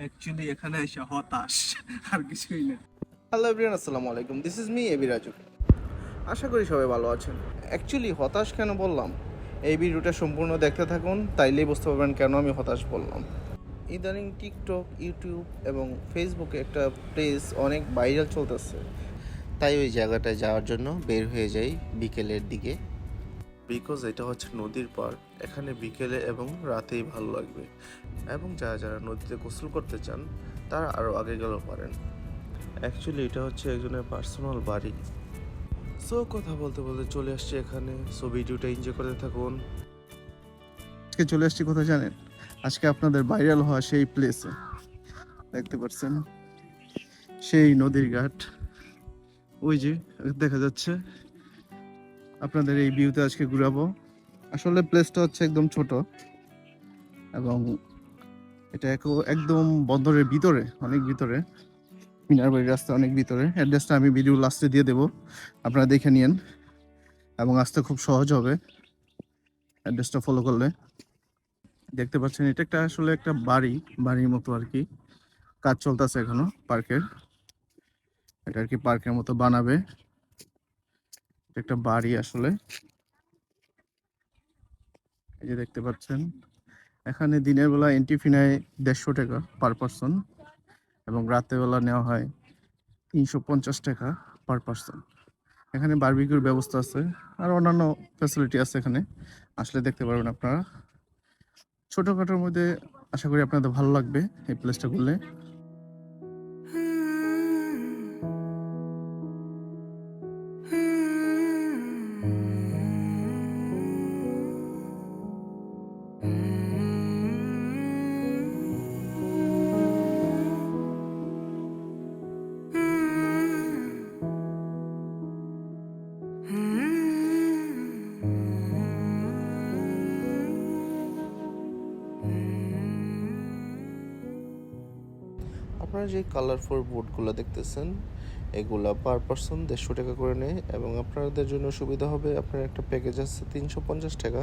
Actually এখানে এসে হতাশ, আর কিছুই না। হ্যালো এভরিওয়ান, আসসালামু আলাইকুম। This is me AB Raju. আশা করি সবাই ভালো আছেন। অ্যাকচুয়ালি হতাশ কেন বললাম, এই ভিডিওটা সম্পূর্ণ দেখতে থাকুন, তাইলেই বুঝতে পারবেন কেন আমি হতাশ বললাম। ইদানিং টিকটক, ইউটিউব এবং ফেসবুকে একটা পেজ অনেক ভাইরাল চলতেছে, তাই ওই জায়গাটায় যাওয়ার জন্য বের হয়ে যাই বিকেলের দিকে। বিকজ এটা হচ্ছে নদীর পাড়, এখানে বিকেলে এবং রাতেই ভালো লাগবে, এবং যারা যারা নদীতে গোসল করতে চান তারা আরও আগে গেলেও পারেন। অ্যাকচুয়ালি এটা হচ্ছে একজনের পার্সোনাল বাড়ি। সো কথা বলতে বলতে চলে আসছি এখানে। সো ভিডিওটা এনজয় করতে থাকুন। আজকে চলে আসছি কোথায় জানেন? আজকে আপনাদের ভাইরাল হওয়া সেই প্লেসে, দেখতে পাচ্ছেন সেই নদীর ঘাট, ওই যে দেখা যাচ্ছে। আপনাদের এই ভিউতে আজকে ঘুরাবো। আসলে প্লেসটা হচ্ছে একদম ছোট, এবং এটা একদম বন্দরের ভিতরে, অনেক ভিতরে, মিনার বাড়ির রাস্তা অনেক ভিতরে। অ্যাড্রেসটা আমি ভিডিও লাস্টে দিয়ে দেবো, আপনারা দেখে নিন, এবং আসতে খুব সহজ হবে অ্যাড্রেসটা ফলো করলে। দেখতে পাচ্ছেন এটা একটা আসলে একটা বাড়ির মতো আর কি, কাজ চলতেছে এখনো পার্কের। এটা আর কি পার্কের মতো বানাবে। এটা একটা বাড়ি আসলে, এই যে দেখতে পাচ্ছেন। এখানে দিনের বেলা এন্ট্রি ফি নেয় 150 টাকা পার পার্সন, এবং রাতের বেলা নেওয়া হয় 350 টাকা পার পার্সন। এখানে বারবিকিউর ব্যবস্থা আছে, আর অন্যান্য ফ্যাসিলিটি আছে এখানে, আসলে দেখতে পারবেন আপনারা। ছোটখাটোর মধ্যে আশা করি আপনাদের ভালো লাগবে এই প্লেসটা ঘুরলে। আপনারা যে কালারফুল বোটগুলো দেখতেছেন, এগুলা পার পার্সন 150 টাকা করে নেয়, এবং আপনাদের জন্য সুবিধা হবে, আপনার একটা প্যাকেজ আছে 350 টাকা।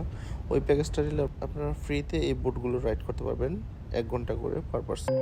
ওই প্যাকেজটা নিলে আপনারা ফ্রিতে এই বোটগুলো রাইড করতে পারবেন 1 ঘন্টা করে পার পার্সন।